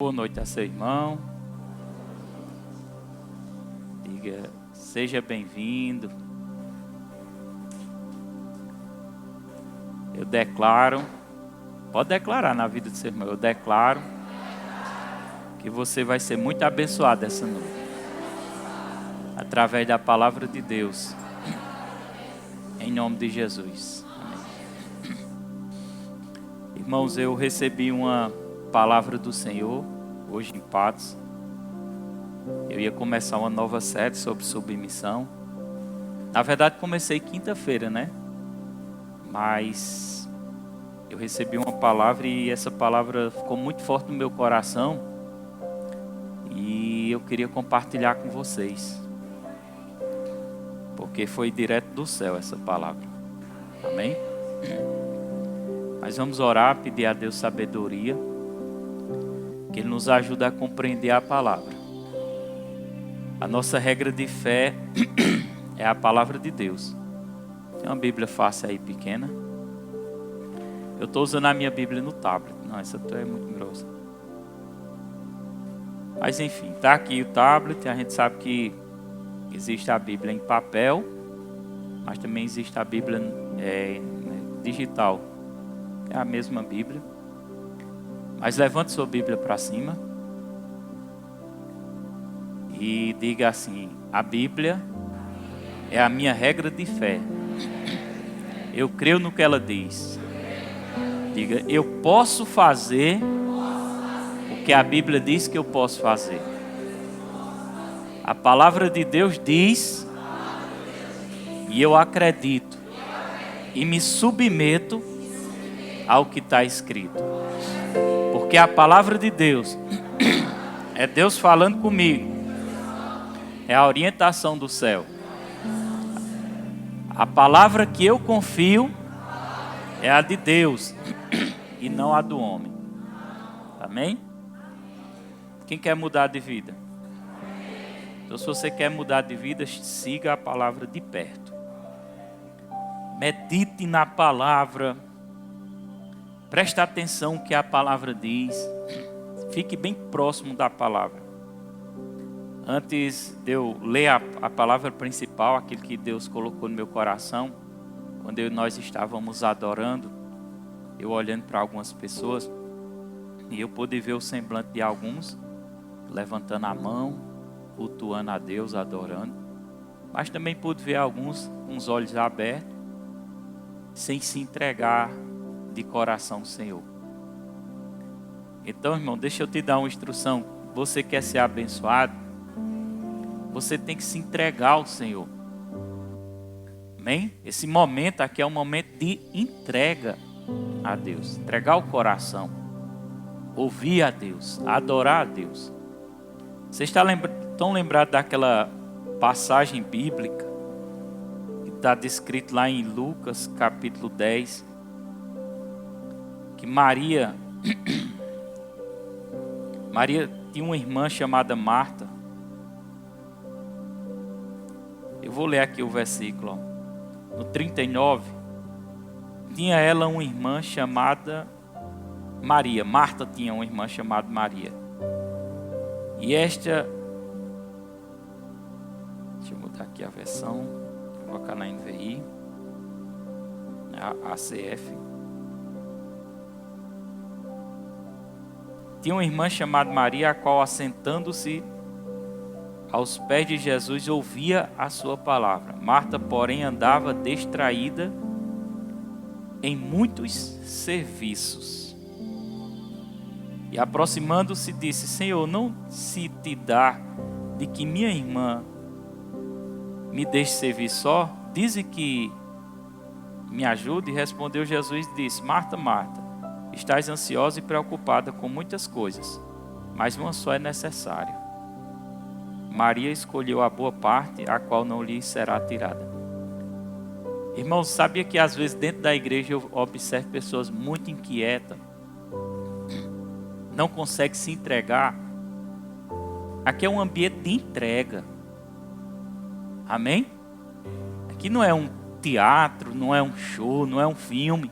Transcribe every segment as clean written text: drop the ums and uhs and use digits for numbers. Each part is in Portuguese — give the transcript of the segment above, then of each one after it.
Boa noite a seu irmão. Diga, seja bem-vindo. Eu declaro, pode declarar na vida do seu irmão, eu declaro que você vai ser muito abençoado essa noite, através da palavra de Deus, em nome de Jesus. Amém. Irmãos, eu recebi uma palavra do Senhor hoje em Patos. Eu ia começar uma nova série sobre submissão. Na verdade comecei quinta-feira, né? Mas eu recebi uma palavra e essa palavra ficou muito forte no meu coração. E eu queria compartilhar com vocês, porque foi direto do céu essa palavra. Amém? Mas vamos orar, pedir a Deus sabedoria, que Ele nos ajude a compreender a palavra. A nossa regra de fé é a palavra de Deus. Tem uma Bíblia fácil aí, pequena. Eu estou usando a minha Bíblia no tablet. Não, essa é muito grossa. Mas enfim, está aqui o tablet. A gente sabe que existe a Bíblia em papel, mas também existe a Bíblia digital. É a mesma Bíblia. Mas levante sua Bíblia para cima e diga assim: a Bíblia é a minha regra de fé. Eu creio no que ela diz. Diga: eu posso fazer o que a Bíblia diz que eu posso fazer. A palavra de Deus diz, e eu acredito e me submeto ao que está escrito. Porque a palavra de Deus é Deus falando comigo. É a orientação do céu. A palavra que eu confio é a de Deus e não a do homem. Amém? Quem quer mudar de vida? Então, se você quer mudar de vida, siga a palavra de perto. Medite na palavra. Preste atenção no que a palavra diz. Fique bem próximo da palavra. Antes de eu ler a palavra principal, aquilo que Deus colocou no meu coração, quando nós estávamos adorando, eu olhando para algumas pessoas, e eu pude ver o semblante de alguns, levantando a mão, cultuando a Deus, adorando. Mas também pude ver alguns com os olhos abertos, sem se entregar de coração ao Senhor. Então, irmão, deixa eu te dar uma instrução. Você quer ser abençoado? Você tem que se entregar ao Senhor. Amém? Esse momento aqui é um momento de entrega a Deus. Entregar o coração. Ouvir a Deus. Adorar a Deus. Vocês estão lembrados daquela passagem bíblica que está descrito lá em Lucas capítulo 10, que Maria tinha uma irmã chamada Marta. Eu vou ler aqui o versículo. No 39, tinha ela uma irmã chamada Maria. Marta tinha uma irmã chamada Maria. E esta, deixa eu mudar aqui a versão, vou colocar na NVI, a ACF. Tinha uma irmã chamada Maria, a qual, assentando-se aos pés de Jesus, ouvia a sua palavra. Marta, porém, andava distraída em muitos serviços. E aproximando-se, disse: Senhor, não se te dá de que minha irmã me deixe servir só? Dize que me ajude. E respondeu Jesus e disse: Marta, Marta, estás ansiosa e preocupada com muitas coisas, mas uma só é necessária. Maria escolheu a boa parte, a qual não lhe será tirada. Irmãos, sabia que às vezes dentro da igreja eu observo pessoas muito inquietas, não conseguem se entregar. Aqui é um ambiente de entrega. Amém? Aqui não é um teatro, não é um show, não é um filme.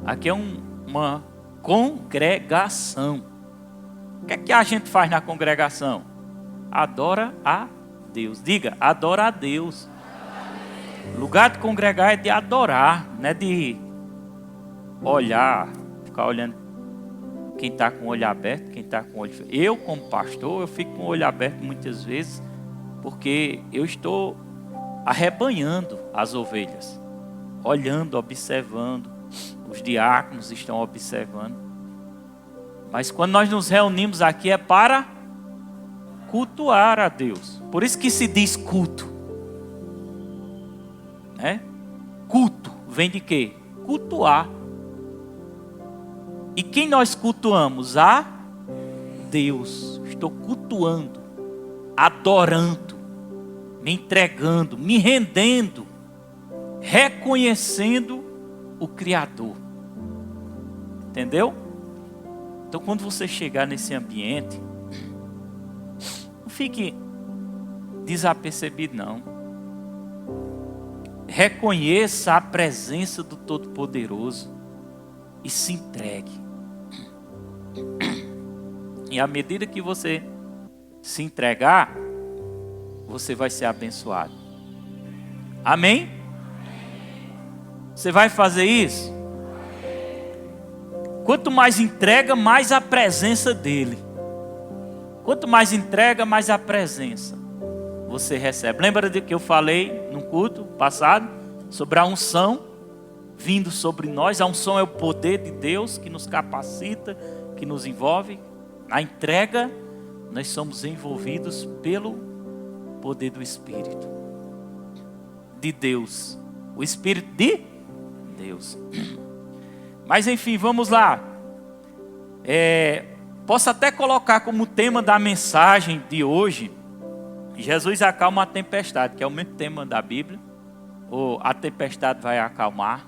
Aqui é uma congregação. O que é que a gente faz na congregação? Adora a Deus. Diga, adora a Deus. O lugar de congregar é de adorar, não é de olhar, ficar olhando quem está com o olho aberto, quem está com o olho fechado. Eu, como pastor, eu fico com o olho aberto muitas vezes, porque eu estou arrebanhando as ovelhas, olhando, observando. Os diáconos estão observando. Mas quando nós nos reunimos aqui é para cultuar a Deus. Por isso que se diz culto. Né? Culto vem de quê? Cultuar. E quem nós cultuamos? A Deus. Estou cultuando, adorando, me entregando, me rendendo, reconhecendo o Criador. Entendeu? Então quando você chegar nesse ambiente, não fique desapercebido não. Reconheça a presença do Todo-Poderoso e se entregue. E à medida que você se entregar, você vai ser abençoado. Amém? Você vai fazer isso? Quanto mais entrega, mais a presença dele. Quanto mais entrega, mais a presença você recebe. Lembra de que eu falei no culto passado sobre a unção vindo sobre nós? A unção é o poder de Deus que nos capacita, que nos envolve. Na entrega, nós somos envolvidos pelo poder do Espírito de Deus. O Espírito de Deus. Mas enfim, vamos lá. Posso até colocar como tema da mensagem de hoje: Jesus acalma a tempestade, que é o mesmo tema da Bíblia. Ou a tempestade vai acalmar.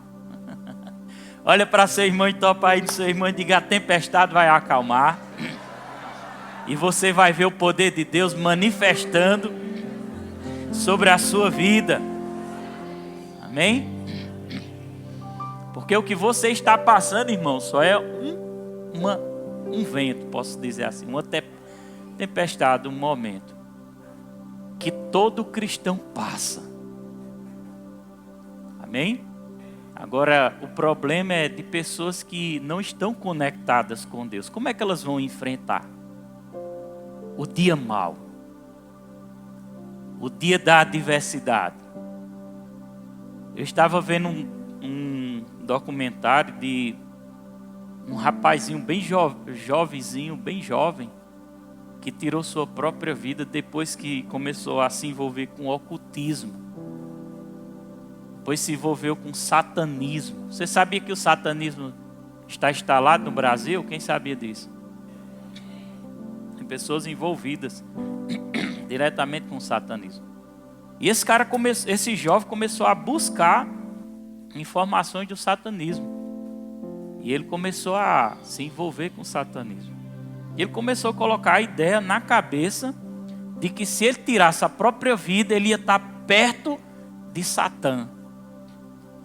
Olha para seu irmão e topa aí do seu irmão e diga: a tempestade vai acalmar. E você vai ver o poder de Deus manifestando sobre a sua vida. Amém? Porque o que você está passando, irmão, só é um vento, posso dizer assim, uma tempestade, um momento que todo cristão passa. Amém? Agora, o problema é de pessoas que não estão conectadas com Deus. Como é que elas vão enfrentar o dia mau, o dia da adversidade? Eu estava vendo um documentário de um rapazinho bem jovenzinho, bem jovem, que tirou sua própria vida depois que começou a se envolver com ocultismo. Depois se envolveu com satanismo. Você sabia que o satanismo está instalado no Brasil? Quem sabia disso? Tem pessoas envolvidas diretamente com o satanismo. E esse jovem começou a buscar informações do satanismo. E ele começou a se envolver com o satanismo. Ele começou a colocar a ideia na cabeça de que se ele tirasse a própria vida, ele ia estar perto de Satã.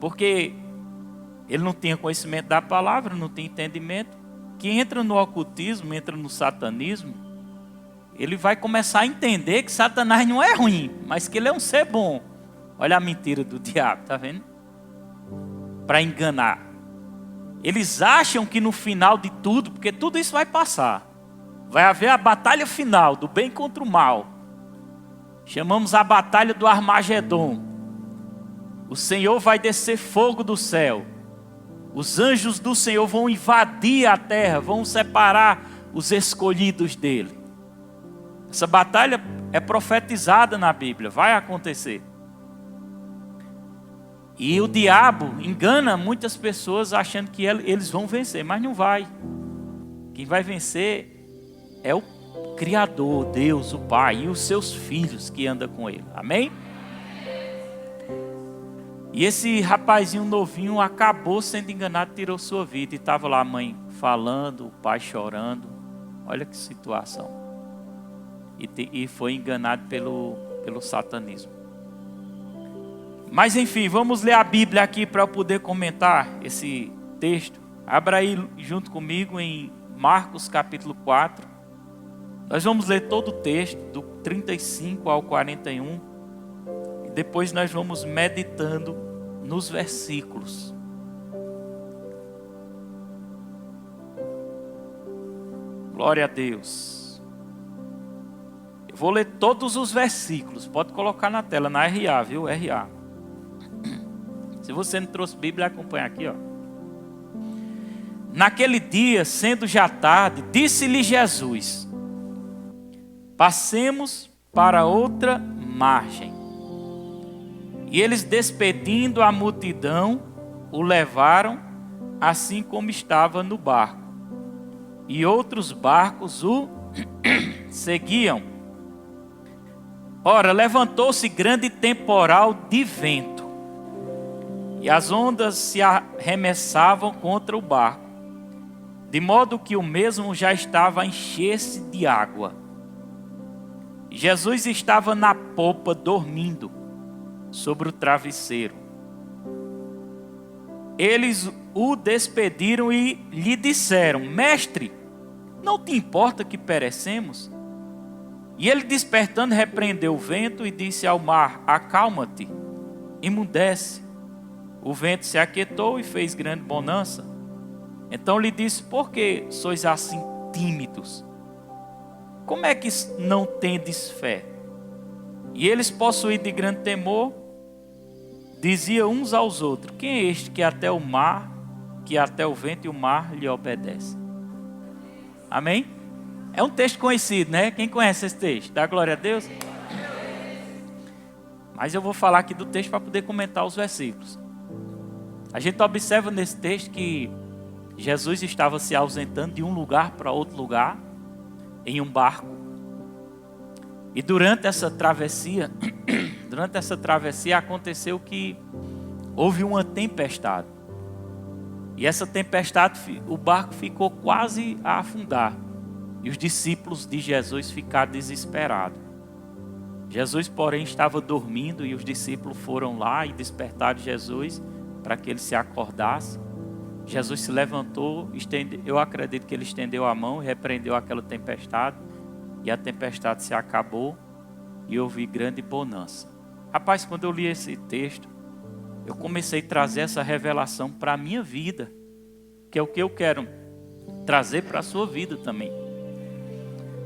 Porque ele não tinha conhecimento da palavra, não tinha entendimento. Que entra no ocultismo, entra no satanismo, ele vai começar a entender que Satanás não é ruim, mas que ele é um ser bom. Olha a mentira do diabo, tá vendo? Para enganar. Eles acham que no final de tudo, porque tudo isso vai passar, vai haver a batalha final do bem contra o mal. Chamamos a batalha do Armagedon. O Senhor vai descer fogo do céu. Os anjos do Senhor vão invadir a terra, vão separar os escolhidos dele. Essa batalha é profetizada na Bíblia, vai acontecer. E o diabo engana muitas pessoas achando que eles vão vencer, mas não vai. Quem vai vencer é o Criador, Deus, o Pai e os seus filhos que andam com ele. Amém? E esse rapazinho novinho acabou sendo enganado, tirou sua vida. E estava lá a mãe falando, o pai chorando. Olha que situação. E foi enganado pelo satanismo. Mas enfim, vamos ler a Bíblia aqui para eu poder comentar esse texto. Abra aí junto comigo em Marcos capítulo 4. Nós vamos ler todo o texto, do 35 ao 41, e depois nós vamos meditando nos versículos. Glória a Deus. Eu vou ler todos os versículos, pode colocar na tela, na RA, viu? RA. Se você não trouxe Bíblia, acompanha aqui, ó. Naquele dia, sendo já tarde, disse-lhe Jesus: passemos para outra margem. E eles, despedindo a multidão, o levaram assim como estava no barco. E outros barcos o seguiam. Ora, levantou-se grande temporal de vento, e as ondas se arremessavam contra o barco, de modo que o mesmo já estava a encher-se de água. Jesus estava na popa dormindo sobre o travesseiro. Eles o despediram e lhe disseram: mestre, não te importa que perecemos? E ele, despertando, repreendeu o vento e disse ao mar: acalma-te, emudece. O vento se aquietou e fez grande bonança. Então lhe disse: por que sois assim tímidos? Como é que não tendes fé? E eles, possuídos de grande temor, diziam uns aos outros: quem é este que até o mar, que até o vento e o mar lhe obedecem? Amém? É um texto conhecido, né? Quem conhece esse texto? Dá glória a Deus? Mas eu vou falar aqui do texto para poder comentar os versículos. A gente observa nesse texto que Jesus estava se ausentando de um lugar para outro lugar, em um barco. E durante essa travessia aconteceu que houve uma tempestade. E essa tempestade, o barco ficou quase a afundar. E os discípulos de Jesus ficaram desesperados. Jesus, porém, estava dormindo e os discípulos foram lá e despertaram Jesus para que ele se acordasse. Jesus se levantou, eu acredito que ele estendeu a mão e repreendeu aquela tempestade. E a tempestade se acabou e houve grande bonança. Rapaz, quando eu li esse texto, eu comecei a trazer essa revelação para a minha vida, que é o que eu quero trazer para a sua vida também.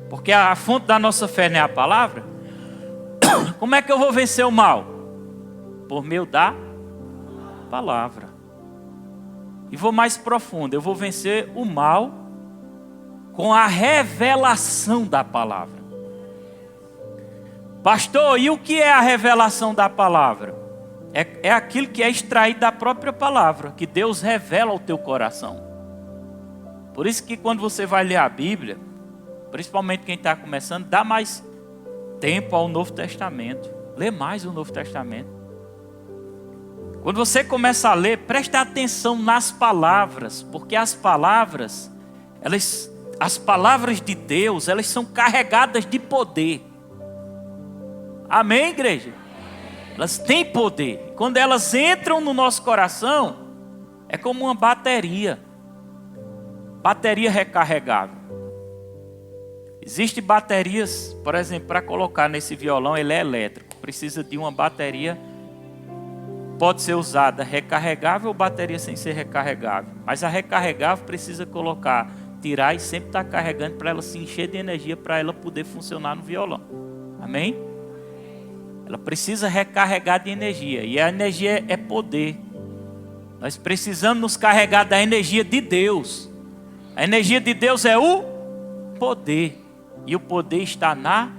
Porque a fonte da nossa fé não é a palavra. Como é que eu vou vencer o mal? Por meio da palavra. E vou mais profundo, eu vou vencer o mal com a revelação da palavra. Pastor, e o que é a revelação da palavra? É aquilo que é extraído da própria palavra, que Deus revela ao teu coração. Por isso que quando você vai ler a Bíblia, principalmente quem está começando, dá mais tempo ao Novo Testamento. Lê mais o Novo Testamento. Quando você começa a ler, preste atenção nas palavras, porque as palavras de Deus, elas são carregadas de poder. Amém, igreja? Elas têm poder. Quando elas entram no nosso coração, é como uma bateria recarregável. Existem baterias, por exemplo, para colocar nesse violão, ele é elétrico. Precisa de uma bateria, pode ser usada recarregável ou bateria sem ser recarregável. Mas a recarregável precisa tirar e sempre estar carregando para ela se encher de energia para ela poder funcionar no violão. Amém? Ela precisa recarregar de energia. E a energia é poder. Nós precisamos nos carregar da energia de Deus. A energia de Deus é o poder. E o poder está na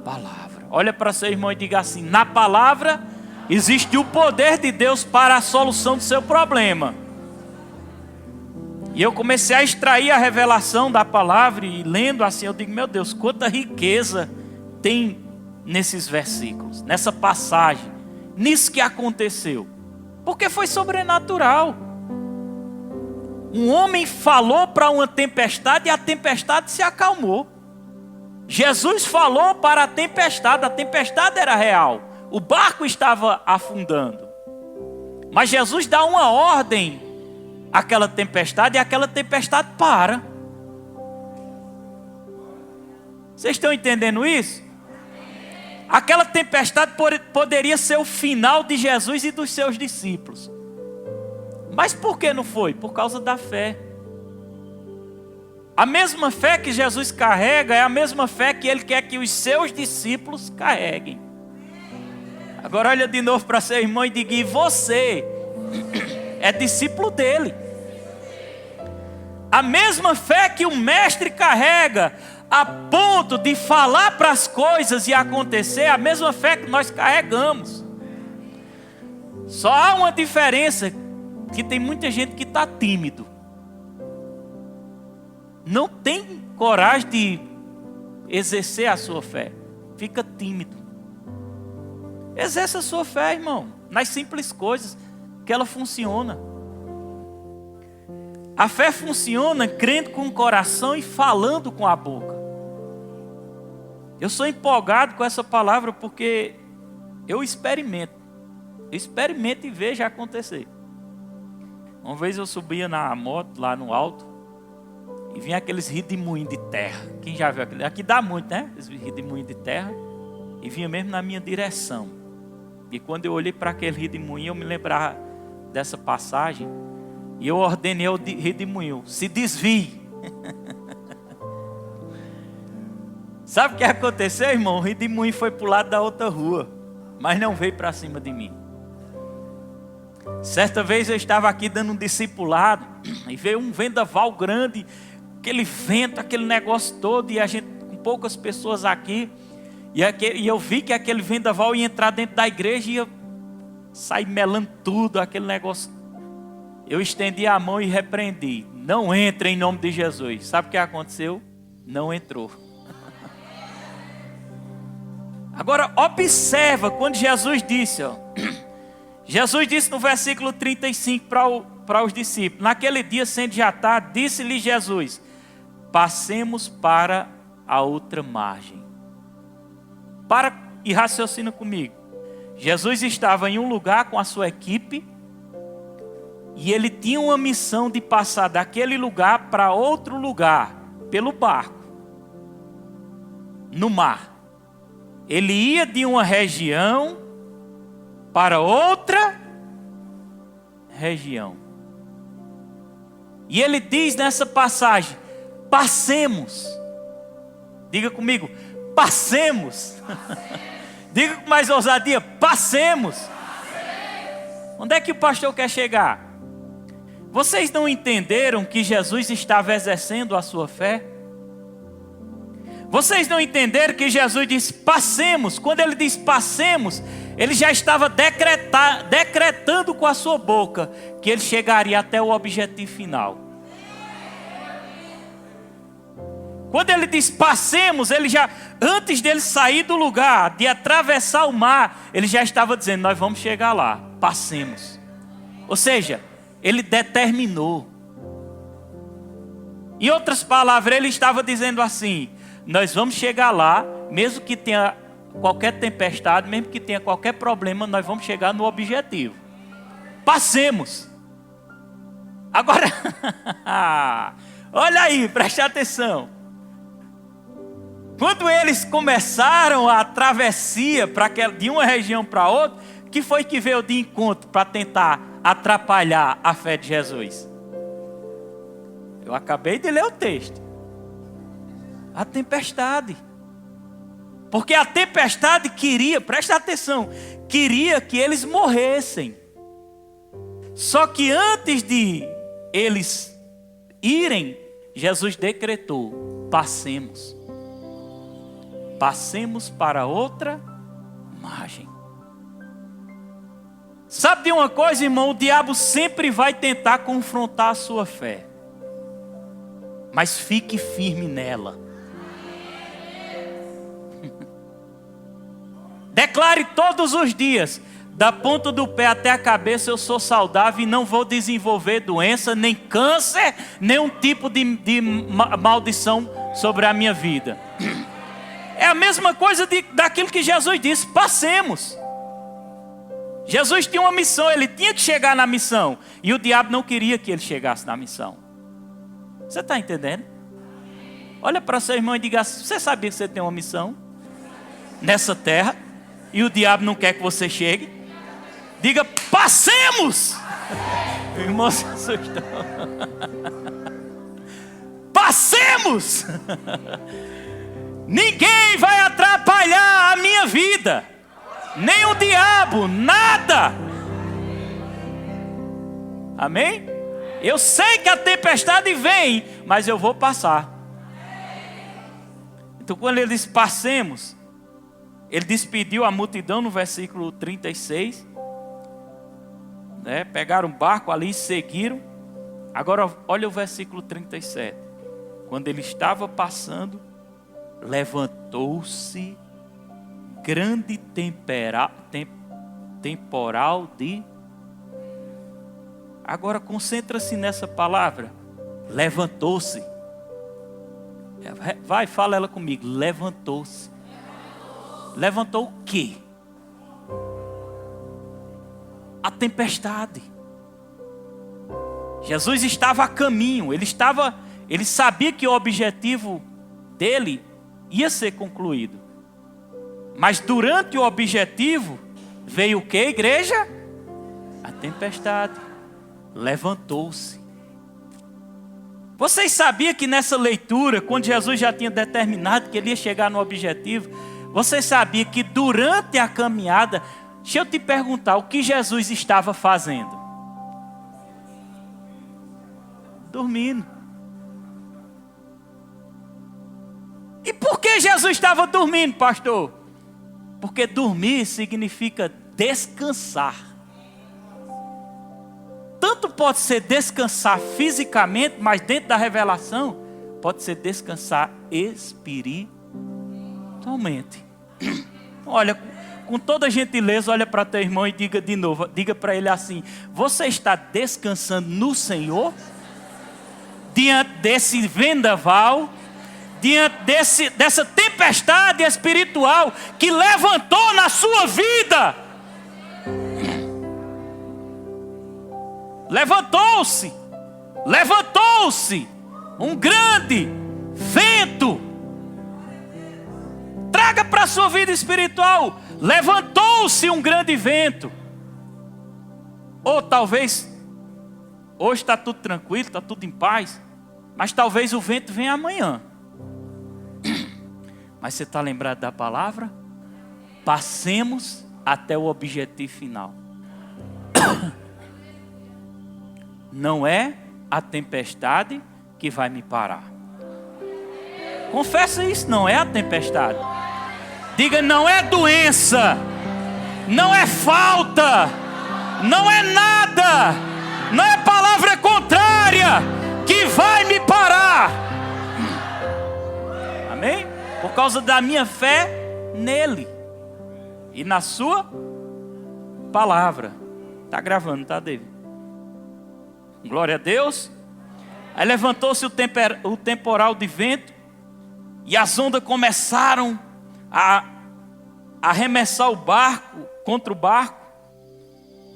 palavra. Olha para seu irmão e diga assim: na palavra existe o poder de Deus para a solução do seu problema. E eu comecei a extrair a revelação da palavra e lendo assim, eu digo: meu Deus, quanta riqueza tem nesses versículos, nessa passagem, nisso que aconteceu. Porque foi sobrenatural. Um homem falou para uma tempestade e a tempestade se acalmou. Jesus falou para a tempestade era real. O barco estava afundando. Mas Jesus dá uma ordem àquela tempestade e aquela tempestade para. Vocês estão entendendo isso? Aquela tempestade poderia ser o final de Jesus e dos seus discípulos. Mas por que não foi? Por causa da fé. A mesma fé que Jesus carrega é a mesma fé que Ele quer que os seus discípulos carreguem. Agora olha de novo para seu irmão e diga: e você é discípulo dele. A mesma fé que o mestre carrega a ponto de falar para as coisas e acontecer, a mesma fé que nós carregamos. Só há uma diferença, que tem muita gente que está tímido. Não tem coragem de exercer a sua fé. Fica tímido. Exerça a sua fé, irmão, nas simples coisas, que ela funciona. A fé funciona crendo com o coração e falando com a boca. Eu sou empolgado com essa palavra porque eu experimento. Eu experimento e vejo acontecer. Uma vez eu subia na moto lá no alto e vinha aqueles redemoinhos de terra. Quem já viu aquele? Aqui dá muito, né? Esses redemoinhos de terra. E vinha mesmo na minha direção. E quando eu olhei para aquele redemoinho, eu me lembrava dessa passagem. E eu ordenei ao redemoinho: se desvie. Sabe o que aconteceu, irmão? O redemoinho foi para o lado da outra rua, mas não veio para cima de mim. Certa vez eu estava aqui dando um discipulado e veio um vendaval grande, aquele vento, aquele negócio todo, e a gente com poucas pessoas aqui, e eu vi que aquele vendaval ia entrar dentro da igreja e ia sair melando tudo, aquele negócio. Eu estendi a mão e repreendi: não entre em nome de Jesus. Sabe o que aconteceu? Não entrou. Agora observa quando Jesus disse, Jesus disse no versículo 35 para os discípulos: naquele dia, sendo já tarde, disse-lhe Jesus: passemos para a outra margem. Para e raciocina comigo. Jesus estava em um lugar com a sua equipe e ele tinha uma missão de passar daquele lugar para outro lugar pelo barco, no mar. Ele ia de uma região para outra região. E ele diz nessa passagem: passemos. Diga comigo: passemos. Diga com mais ousadia: passemos. Onde é que o pastor quer chegar? Vocês não entenderam que Jesus estava exercendo a sua fé? Vocês não entenderam que Jesus disse passemos? Quando ele diz passemos, ele já estava decretando com a sua boca que ele chegaria até o objetivo final. Quando ele diz passemos, ele já, antes dele sair do lugar, de atravessar o mar, ele já estava dizendo: nós vamos chegar lá, passemos. Ou seja, ele determinou. Em outras palavras, ele estava dizendo assim: nós vamos chegar lá, mesmo que tenha qualquer tempestade, mesmo que tenha qualquer problema, nós vamos chegar no objetivo. Passemos. Agora, olha aí, preste atenção. Quando eles começaram a travessia de uma região para outra, que foi que veio de encontro para tentar atrapalhar a fé de Jesus? Eu acabei de ler o texto. A tempestade. Porque a tempestade queria, presta atenção, queria que eles morressem. Só que antes de eles irem, Jesus decretou: passemos. Passemos para outra margem. Sabe de uma coisa, irmão? O diabo sempre vai tentar confrontar a sua fé. Mas fique firme nela. Declare todos os dias: da ponta do pé até a cabeça eu sou saudável e não vou desenvolver doença, nem câncer, nenhum tipo de maldição sobre a minha vida. É a mesma coisa daquilo que Jesus disse: passemos. Jesus tinha uma missão, ele tinha que chegar na missão. E o diabo não queria que ele chegasse na missão. Você está entendendo? Olha para seu irmão e diga assim: você sabia que você tem uma missão nessa terra e o diabo não quer que você chegue? Diga: passemos. O irmão se assustou. Passemos. Ninguém vai atrapalhar a minha vida, nem o diabo, nada. Amém? Eu sei que a tempestade vem, mas eu vou passar. Então quando ele diz passemos, ele despediu a multidão no versículo 36, né? Pegaram um barco ali e seguiram. Agora olha o versículo 37. Quando ele estava passando, levantou-se grande temporal de... Agora concentra-se nessa palavra, levantou-se. Vai, fala ela comigo, levantou-se. Levantou o quê? A tempestade. Jesus estava a caminho, ele sabia que o objetivo dele ia ser concluído. Mas durante o objetivo, veio o que, igreja? A tempestade. Levantou-se. Vocês sabiam que nessa leitura, quando Jesus já tinha determinado que ele ia chegar no objetivo, vocês sabiam que durante a caminhada, deixa eu te perguntar, o que Jesus estava fazendo? Dormindo. E por que Jesus estava dormindo, pastor? Porque dormir significa descansar. Tanto pode ser descansar fisicamente, mas dentro da revelação, pode ser descansar espiritualmente. Olha, com toda gentileza, olha para teu irmão e diga de novo, diga para ele assim: você está descansando no Senhor? Diante desse vendaval, diante dessa tempestade espiritual que levantou na sua vida. Levantou-se um grande vento. Traga para a sua vida espiritual. Levantou-se um grande vento. Ou talvez hoje está tudo tranquilo, está tudo em paz, mas talvez o vento venha amanhã. Mas você está lembrado da palavra? Passemos até o objetivo final. Não é a tempestade que vai me parar. Confessa isso, não é a tempestade. Diga: não é doença, não é falta, não é nada, não é palavra contrária que vai me parar. Amém? Por causa da minha fé nele e na sua palavra. Está gravando, tá, David? Glória a Deus. Aí levantou-se o temporal de vento e as ondas começaram a arremessar o barco contra o barco,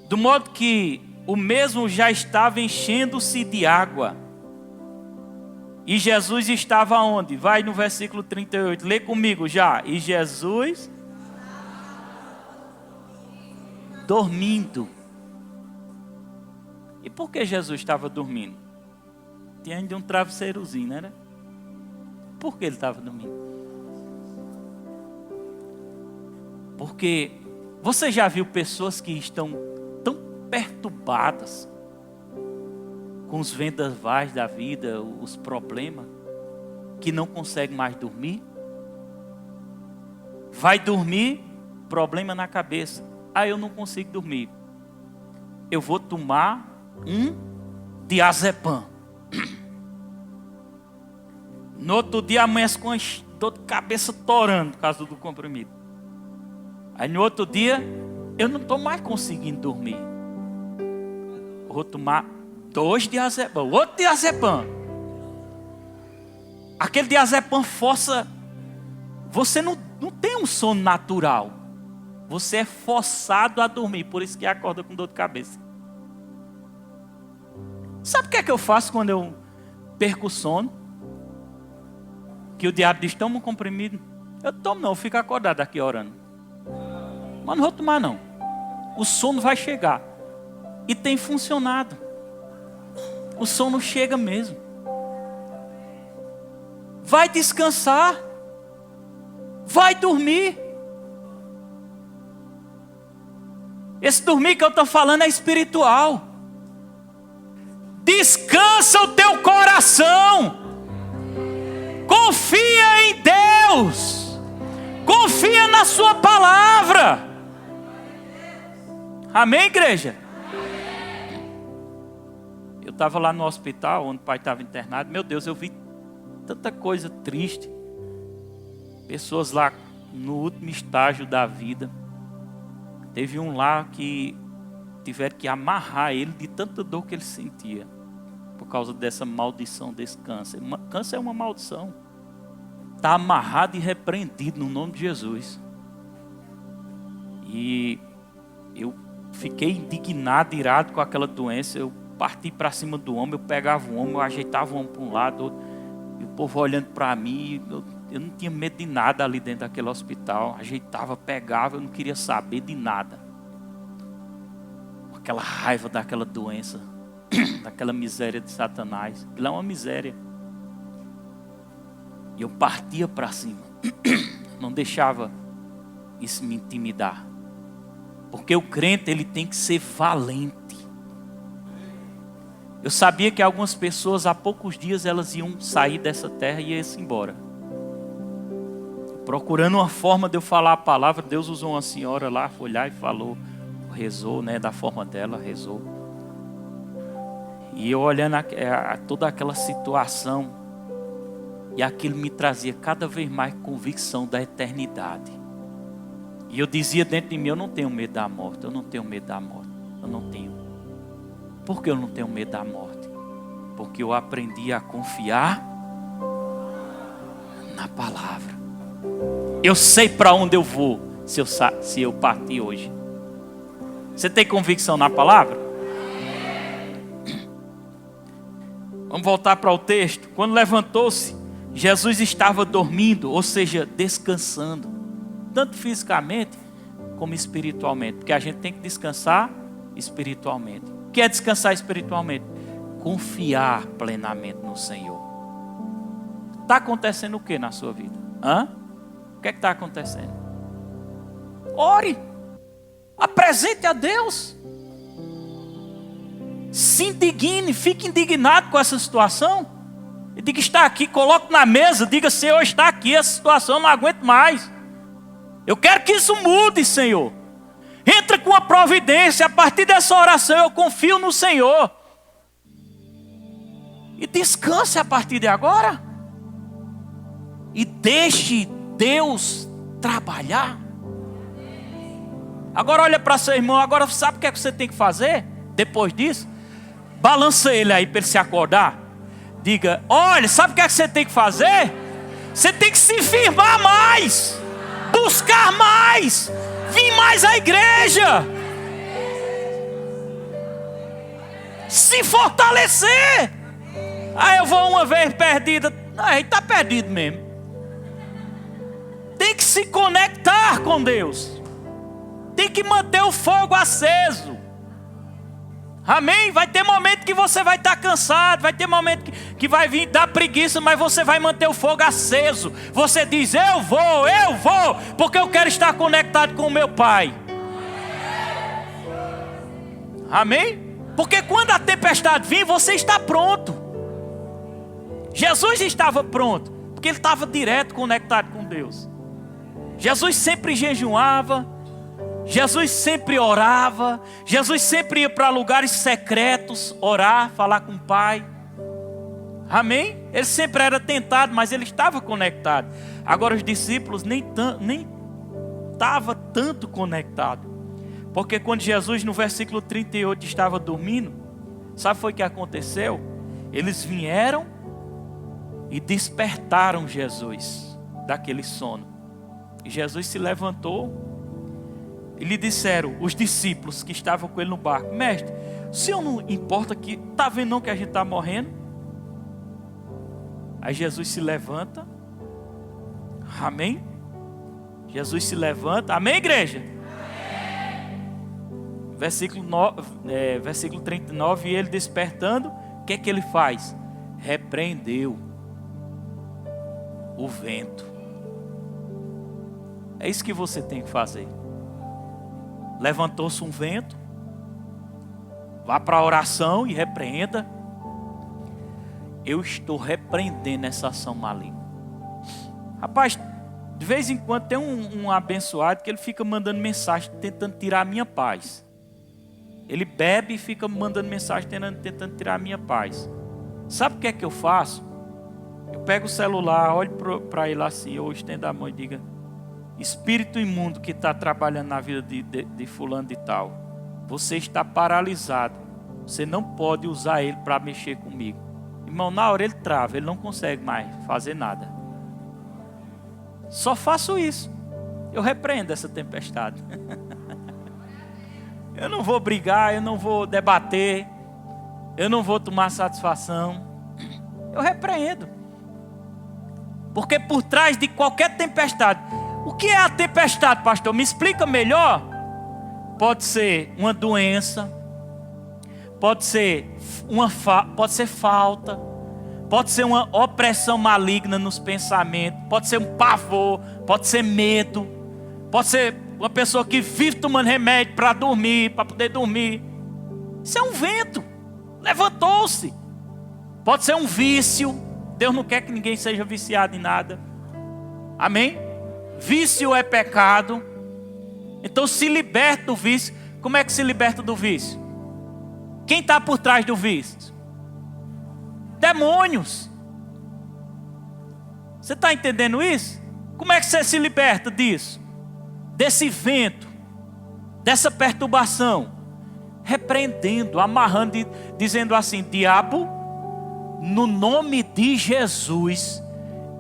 do modo que o mesmo já estava enchendo-se de água. E Jesus estava onde? Vai no versículo 38, lê comigo já. E Jesus dormindo. E por que Jesus estava dormindo? Tinha ainda um travesseirozinho, não era? Por que ele estava dormindo? Porque você já viu pessoas que estão tão perturbadas com os vendavais da vida, os problemas, que não conseguem mais dormir? Vai dormir, problema na cabeça. Ah, eu não consigo dormir. Eu vou tomar um diazepam. No outro dia amanhece com dor de cabeça torando por causa do comprimido. Aí no outro dia eu não estou mais conseguindo dormir. Eu vou tomar 2 diazepam, outro diazepam. Aquele diazepam força. Você não tem um sono natural. Você é forçado a dormir, por isso que acorda com dor de cabeça. Sabe o que é que eu faço quando eu perco o sono? Que o diabo diz, toma um comprimido. Eu tomo não, eu fico acordado aqui orando. Mas não vou tomar não. O sono vai chegar. E tem funcionado. O sono chega mesmo. Vai descansar. Vai dormir. Esse dormir que eu estou falando é espiritual. Descansa o teu coração. Confia em Deus. Confia na sua palavra. Amém, igreja? Eu estava lá no hospital, onde o pai estava internado. Meu Deus, eu vi tanta coisa triste. Pessoas lá no último estágio da vida. Teve um lá que tiveram que amarrar ele de tanta dor que ele sentia. Por causa dessa maldição desse câncer. Câncer é uma maldição. Está amarrado e repreendido no nome de Jesus. E eu fiquei indignado, irado com aquela doença. Eu parti para cima do homem, eu pegava o homem, eu ajeitava o homem para um lado. E o povo olhando para mim. Eu não tinha medo de nada ali dentro daquele hospital. Ajeitava, pegava, eu não queria saber de nada. Aquela raiva daquela doença, daquela miséria de Satanás. Aquilo é uma miséria. E eu partia para cima. Não deixava isso me intimidar. Porque o crente, ele tem que ser valente. Eu sabia que algumas pessoas, há poucos dias, elas iam sair dessa terra e iam-se embora. Procurando uma forma de eu falar a palavra, Deus usou uma senhora lá, foi lá e falou, rezou, né, da forma dela, rezou. E eu olhando toda aquela situação, e aquilo me trazia cada vez mais convicção da eternidade. E eu dizia dentro de mim, eu não tenho medo da morte, eu não tenho medo da morte, eu não tenho. Por que eu não tenho medo da morte? Porque eu aprendi a confiar na palavra. Eu sei para onde eu vou se eu partir hoje. Você tem convicção na palavra? Vamos voltar para o texto. Quando levantou-se, Jesus estava dormindo, ou seja, descansando. Tanto fisicamente como espiritualmente. Porque a gente tem que descansar espiritualmente. O que é descansar espiritualmente? Confiar plenamente no Senhor. Está acontecendo o que na sua vida? O que é que está acontecendo? Ore. Apresente a Deus. Se indigne, fique indignado com essa situação. E diga, está aqui, coloque na mesa, diga, Senhor, está aqui, essa situação eu não aguento mais. Eu quero que isso mude, Senhor. Entra com a providência, a partir dessa oração eu confio no Senhor. E descanse a partir de agora. E deixe Deus trabalhar. Agora olha para seu irmão, agora sabe o que é que você tem que fazer? Depois disso, balança ele aí para ele se acordar. Diga, olha, sabe o que é que você tem que fazer? Você tem que se firmar mais, buscar mais, vir mais à igreja, se fortalecer. Eu vou uma vez perdida. Aí está perdido mesmo. Tem que se conectar com Deus. Tem que manter o fogo aceso. Amém? Vai ter momento que você vai estar cansado. Vai ter momento que vai vir dar preguiça. Mas você vai manter o fogo aceso. Você diz, eu vou. Porque eu quero estar conectado com o meu Pai. Amém? Porque quando a tempestade vir, você está pronto. Jesus estava pronto. Porque ele estava direto conectado com Deus. Jesus sempre jejuava. Jesus sempre orava. Jesus sempre ia para lugares secretos orar, falar com o Pai. Amém? Ele sempre era tentado, mas ele estava conectado. Agora os discípulos nem estavam tanto conectados. Porque quando Jesus no versículo 38 estava dormindo, sabe foi o que aconteceu? Eles vieram e despertaram Jesus daquele sono. E Jesus se levantou e lhe disseram os discípulos que estavam com ele no barco, mestre, o senhor não importa que, está vendo não que a gente está morrendo? Aí Jesus se levanta Amém? Jesus se levanta. Amém, igreja? Versículo 39, e ele despertando, o que é que ele faz? Repreendeu o vento. É isso que você tem que fazer. Levantou-se um vento, vá para a oração e repreenda. Eu estou repreendendo essa ação maligna. Rapaz, de vez em quando tem um abençoado que ele fica mandando mensagem tentando tirar a minha paz. Ele bebe e fica mandando mensagem tentando tirar a minha paz. Sabe o que é que eu faço? Eu pego o celular, olho para ele assim, eu estendo a mão e digo: espírito imundo que está trabalhando na vida de fulano de tal, você está paralisado. Você não pode usar ele para mexer comigo. Irmão, na hora ele trava, ele não consegue mais fazer nada. Só faço isso. Eu repreendo essa tempestade. Eu não vou brigar, eu não vou debater, eu não vou tomar satisfação. Eu repreendo. Porque por trás de qualquer tempestade, o que é a tempestade, pastor? Me explica melhor. Pode ser uma doença, pode ser falta, pode ser uma opressão maligna nos pensamentos, pode ser um pavor, pode ser medo, pode ser uma pessoa que vive tomando remédio para dormir, para poder dormir. Isso é um vento. Levantou-se. Pode ser um vício. Deus não quer que ninguém seja viciado em nada. Amém? Vício é pecado. Então se liberta do vício. Como é que se liberta do vício? Quem está por trás do vício? Demônios. Você está entendendo isso? Como é que você se liberta disso? Desse vento, dessa perturbação? Repreendendo, amarrando, dizendo assim: diabo, no nome de Jesus,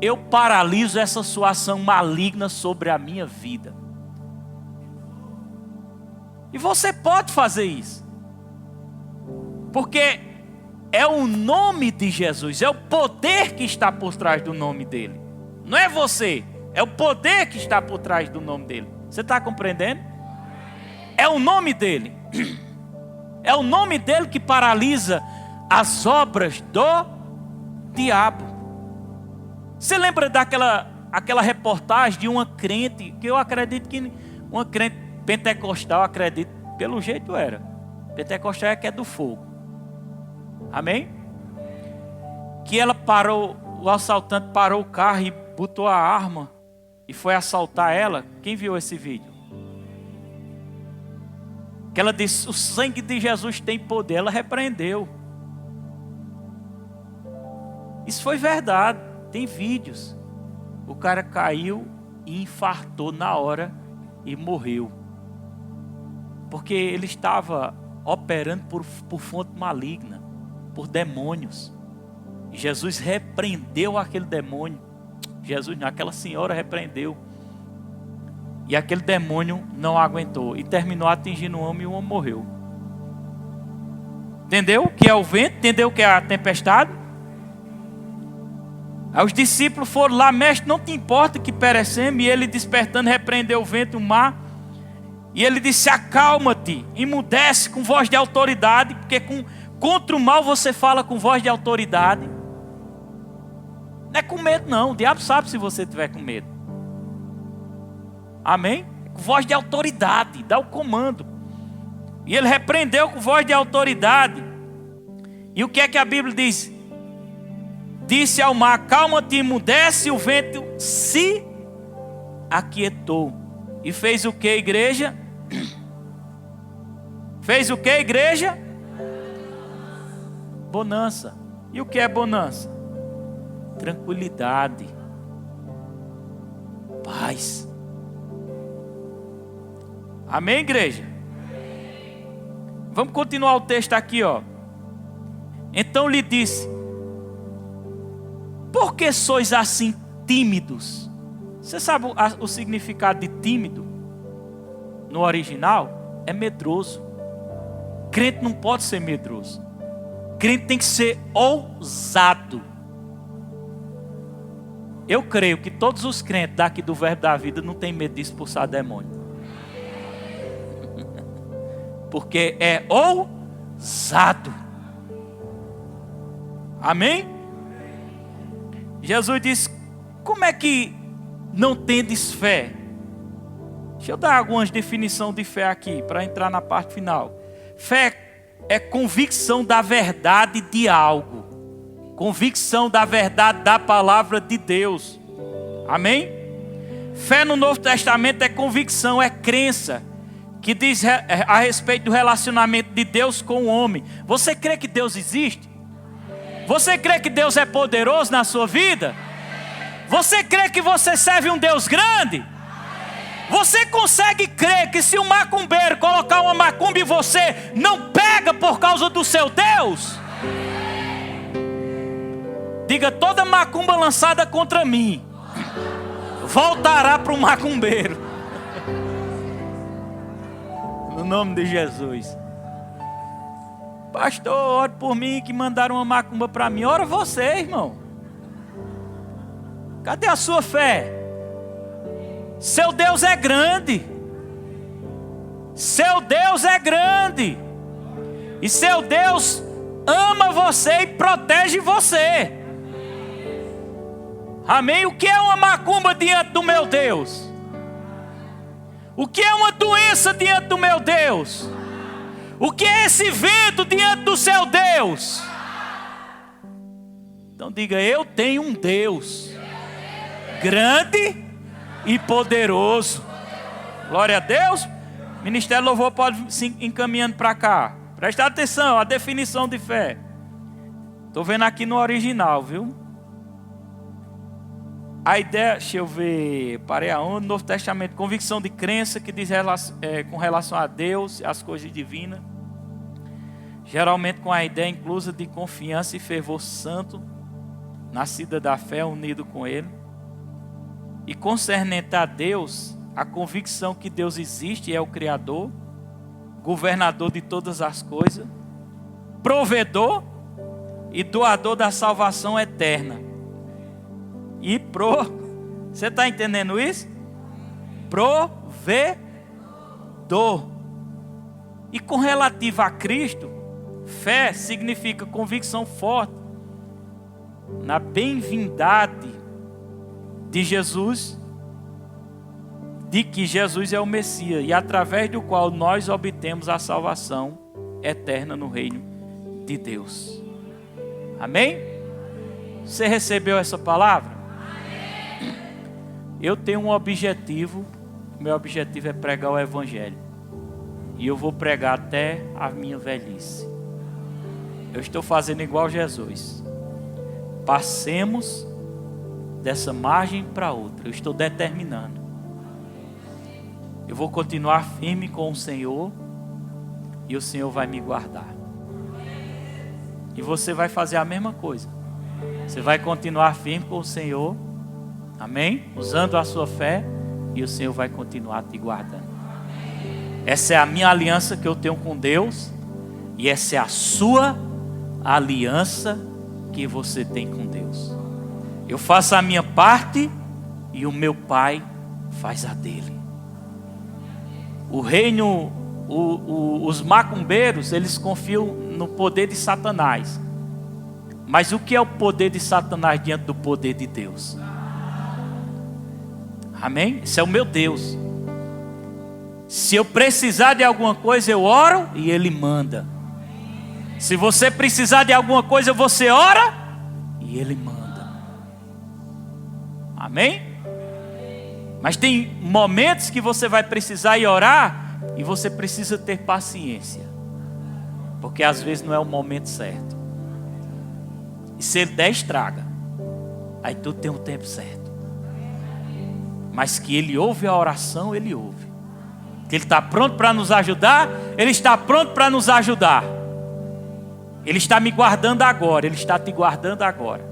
eu paraliso essa sua ação maligna sobre a minha vida. E você pode fazer isso, porque é o nome de Jesus, é o poder que está por trás do nome dele. Não é você, é o poder que está por trás do nome dele. Você está compreendendo? É o nome dele. É o nome dele que paralisa as obras do diabo. Você lembra aquela reportagem de uma crente, que eu acredito que uma crente pentecostal, acredito, pelo jeito era. Pentecostal é que é do fogo. Amém? Que ela parou, o assaltante parou o carro e botou a arma e foi assaltar ela. Quem viu esse vídeo? Que ela disse: o sangue de Jesus tem poder. Ela repreendeu. Isso foi verdade. Tem vídeos. O cara caiu e infartou na hora e morreu. Porque ele estava operando por fonte maligna, por demônios. E Jesus repreendeu aquele demônio. Jesus não, aquela senhora repreendeu. E aquele demônio não aguentou. E terminou atingindo o homem e o homem morreu. Entendeu o que é o vento? Entendeu o que é a tempestade? Aí os discípulos foram lá: mestre, não te importa que perecemos? E ele, despertando, repreendeu o vento e o mar. E ele disse: acalma-te, emudece com voz de autoridade, porque contra o mal você fala com voz de autoridade. Não é com medo não, o diabo sabe se você tiver com medo. Amém? Com voz de autoridade, dá o comando. E ele repreendeu com voz de autoridade. E o que é que a Bíblia diz? Disse ao mar: acalma-te, emudece, e o vento se aquietou. E fez o que, igreja? Fez o que, igreja? Bonança. E o que é bonança? Tranquilidade, paz. Amém, igreja? Amém. Vamos continuar o texto aqui, ó. Então lhe disse: por que sois assim tímidos? Você sabe o significado de tímido? No original é medroso. Crente não pode ser medroso. Crente tem que ser ousado. Eu creio que todos os crentes daqui do Verbo da Vida não tem medo de expulsar demônio. Porque é ousado. Amém? Jesus disse: como é que não tendes fé? Deixa eu dar algumas definições de fé aqui, para entrar na parte final. Fé é convicção da verdade de algo. Convicção da verdade da palavra de Deus. Amém? Fé no Novo Testamento é convicção, é crença, que diz a respeito do relacionamento de Deus com o homem. Você crê que Deus existe? Você crê que Deus é poderoso na sua vida? Você crê que você serve um Deus grande? Você consegue crer que se um macumbeiro colocar uma macumba em você, não pega por causa do seu Deus? Diga: toda macumba lançada contra mim voltará para o macumbeiro. No nome de Jesus. Pastor, ore por mim que mandaram uma macumba para mim. Ora você, irmão. Cadê a sua fé? Seu Deus é grande. Seu Deus é grande. E seu Deus ama você e protege você. Amém? O que é uma macumba diante do meu Deus? O que é uma doença diante do meu Deus? O que é esse vento diante do seu Deus? Então diga: eu tenho um Deus grande e poderoso. Glória a Deus. Ministério Louvor pode se encaminhando para cá. Presta atenção, a definição de fé. Estou vendo aqui no original, viu? A ideia, deixa eu ver, parei aonde? Novo Testamento, convicção de crença que diz com relação a Deus, as coisas divinas. Geralmente com a ideia inclusa de confiança e fervor santo, nascida da fé, unido com Ele. E concernente a Deus, a convicção que Deus existe e é o Criador, governador de todas as coisas, provedor e doador da salvação eterna. E você está entendendo isso? Provedor. E com relativo a Cristo, fé significa convicção forte na bem-vindade de Jesus, de que Jesus é o Messias e através do qual nós obtemos a salvação eterna no reino de Deus. Amém? Você recebeu essa palavra? Eu tenho um objetivo, meu objetivo é pregar o Evangelho. E eu vou pregar até a minha velhice. Eu estou fazendo igual Jesus. Passemos dessa margem para outra. Eu estou determinando. Eu vou continuar firme com o Senhor. E o Senhor vai me guardar. E você vai fazer a mesma coisa. Você vai continuar firme com o Senhor. Amém? Usando a sua fé. E o Senhor vai continuar te guardando. Essa é a minha aliança que eu tenho com Deus. E essa é a sua aliança que você tem com Deus. Eu faço a minha parte. E o meu Pai faz a dele. O reino, os macumbeiros, eles confiam no poder de Satanás. Mas o que é o poder de Satanás diante do poder de Deus? Amém? Esse é o meu Deus. Se eu precisar de alguma coisa, eu oro e Ele manda. Se você precisar de alguma coisa, você ora e Ele manda. Amém? Mas tem momentos que você vai precisar ir orar e você precisa ter paciência. Porque às vezes não é o momento certo. E se Ele der, estraga. Aí tudo tem um tempo certo. Mas que Ele ouve a oração, Ele ouve. Que Ele está pronto para nos ajudar, Ele está pronto para nos ajudar. Ele está me guardando agora, Ele está te guardando agora.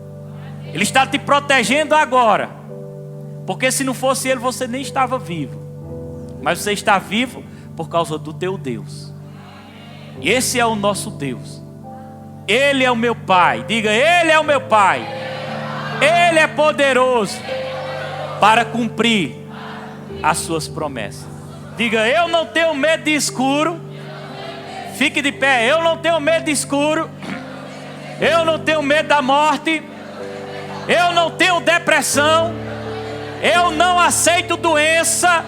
Ele está te protegendo agora. Porque se não fosse Ele, você nem estava vivo. Mas você está vivo por causa do teu Deus. E esse é o nosso Deus. Ele é o meu Pai. Diga: Ele é o meu Pai. Ele é poderoso para cumprir as suas promessas. Diga: eu não tenho medo de escuro. Fique de pé. Eu não tenho medo de escuro. Eu não tenho medo da morte. Eu não tenho depressão. Eu não aceito doença.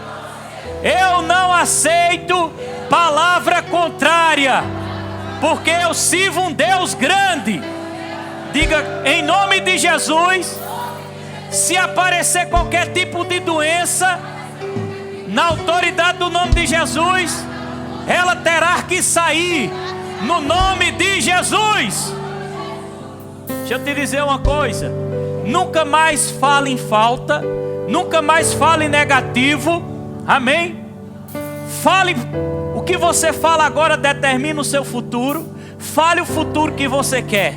Eu não aceito palavra contrária, porque eu sirvo um Deus grande. Diga: em nome de Jesus, se aparecer qualquer tipo de doença, na autoridade do nome de Jesus, ela terá que sair, no nome de Jesus. Deixa eu te dizer uma coisa: nunca mais fale em falta, nunca mais fale negativo. Amém? Fale, o que você fala agora determina o seu futuro. Fale o futuro que você quer.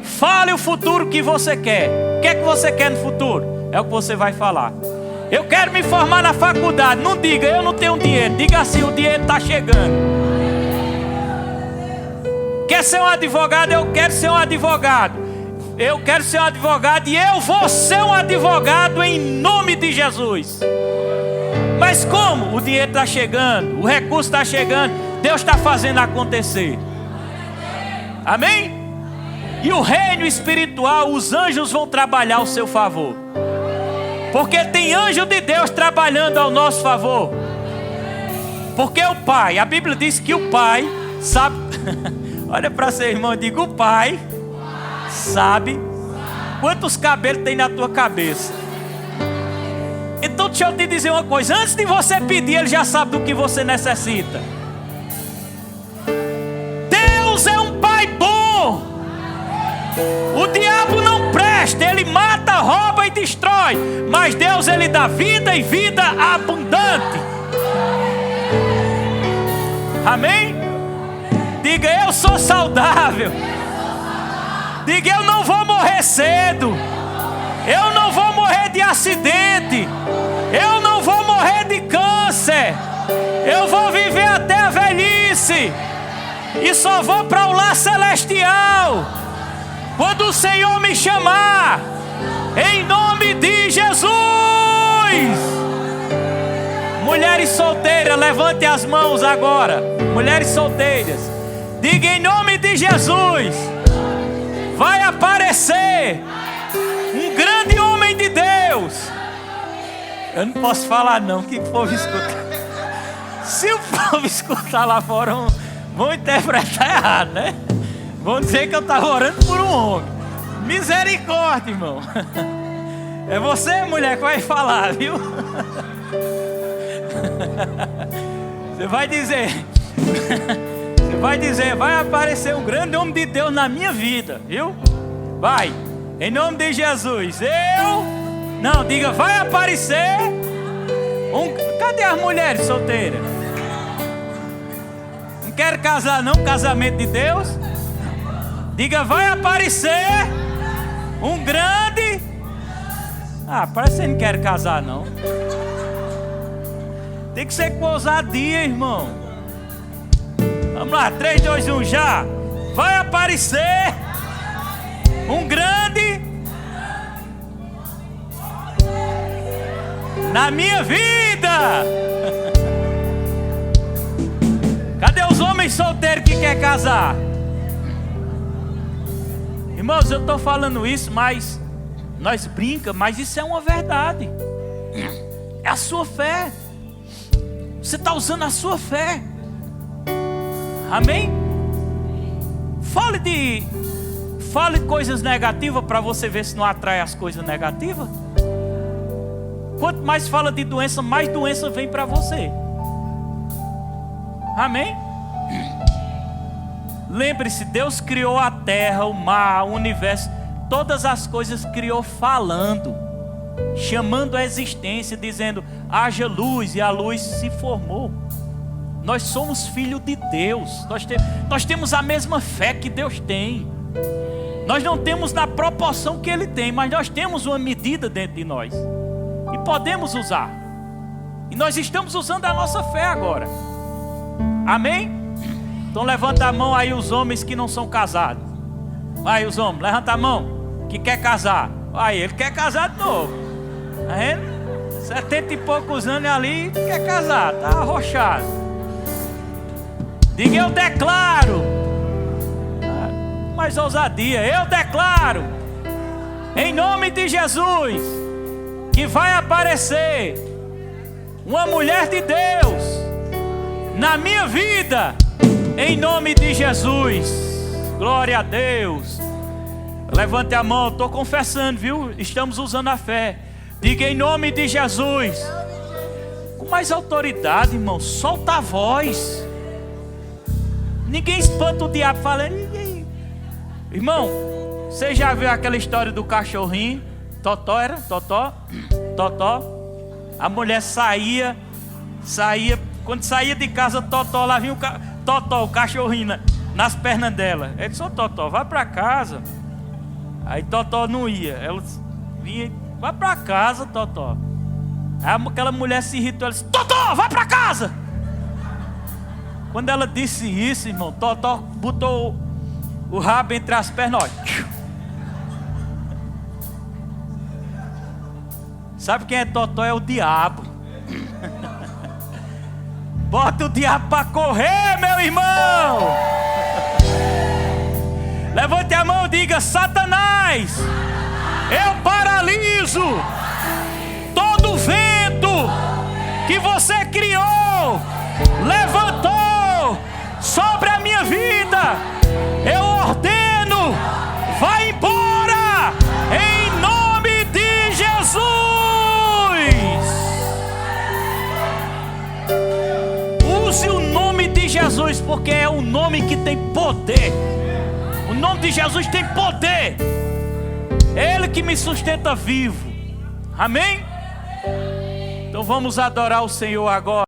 Fale o futuro que você quer. O que é que você quer no futuro? É o que você vai falar. Eu quero me formar na faculdade. Não diga: eu não tenho dinheiro. Diga assim: o dinheiro está chegando. Quer ser um advogado? Eu quero ser um advogado. Eu quero ser um advogado e eu vou ser um advogado em nome de Jesus. Mas como? O dinheiro está chegando, o recurso está chegando, Deus está fazendo acontecer. Amém? E o reino espiritual, os anjos vão trabalhar ao seu favor, porque tem anjo de Deus trabalhando ao nosso favor. Porque o Pai, a Bíblia diz que o Pai sabe. Olha para seu irmão e diga: o Pai sabe quantos cabelos tem na tua cabeça. Então deixa eu te dizer uma coisa: antes de você pedir, Ele já sabe do que você necessita. Deus é um Pai bom. O diabo não presta, ele mata, rouba e destrói. Mas Deus, Ele dá vida e vida abundante. Amém? Diga: eu sou saudável. Diga: eu não vou morrer cedo. Eu não vou morrer de acidente. Eu não vou morrer de câncer. Eu vou viver até a velhice. E só vou para o lar celestial quando o Senhor me chamar. Em nome de Jesus. Mulheres solteiras, levante as mãos agora. Mulheres solteiras, diga: em nome de Jesus, vai aparecer um grande homem de Deus. Eu não posso falar não, que o povo escuta. Se o povo escutar lá fora, vão interpretar errado, né? Vão dizer que eu estava orando por um homem. Misericórdia, irmão. É você, mulher, que vai falar, viu? Você vai dizer: vai aparecer um grande homem de Deus na minha vida, viu? Vai. Em nome de Jesus. Não, diga: vai aparecer Cadê as mulheres solteiras? Não quero casar não, casamento de Deus. Diga: vai aparecer um grande... parece que você não quer casar não. Tem que ser com ousadia, irmão. Vamos lá, 3, 2, 1, já. Vai aparecer um grande na minha vida. Cadê os homens solteiros que querem casar? Irmãos, eu estou falando isso, mas nós brincamos, mas isso é uma verdade. É a sua fé. Você está usando a sua fé. Amém? Fale coisas negativas para você ver se não atrai as coisas negativas. Quanto mais fala de doença, mais doença vem para você. Amém? Lembre-se, Deus criou a terra, o mar, o universo. Todas as coisas criou falando, chamando a existência, dizendo: haja luz, e a luz se formou. Nós somos filhos de Deus. Nós temos a mesma fé que Deus tem. Nós não temos na proporção que Ele tem, mas nós temos uma medida dentro de nós e podemos usar. E nós estamos usando a nossa fé agora. Amém? Então levanta a mão aí os homens que não são casados. Vai, os homens, levanta a mão que quer casar. Aí ele quer casar de novo. Tá vendo? 70 e poucos anos ali, quer casar, tá arrochado. Diga: eu declaro. Mais ousadia. Eu declaro, em nome de Jesus, que vai aparecer uma mulher de Deus na minha vida, em nome de Jesus. Glória a Deus. Levante a mão, estou confessando, viu? Estamos usando a fé. Diga: em nome de Jesus. Com mais autoridade, irmão. Solta a voz. Ninguém espanta o diabo falando. Irmão, você já viu aquela história do cachorrinho? Totó era? Totó? A mulher saía. Quando saía de casa, Totó, lá vinha Totó, o cachorrinho nas pernas dela. Ele disse: ô Totó, vai pra casa. Aí Totó não ia. Ela vinha: vai pra casa, Totó. Aí aquela mulher se irritou. Ela disse: Totó, vai pra casa. Quando ela disse isso, irmão, Totó botou o rabo entre as pernas, ó. Sabe quem é Totó? É o diabo. Bota o diabo para correr, meu irmão. Levante a mão e diga: Satanás, eu paraliso todo vento que você criou, levantou sobre a minha vida. Eu ordeno, vai embora, em nome de Jesus. Use o nome de Jesus, porque é o nome que tem poder. O nome de Jesus tem poder. É Ele que me sustenta vivo. Amém? Então vamos adorar o Senhor agora.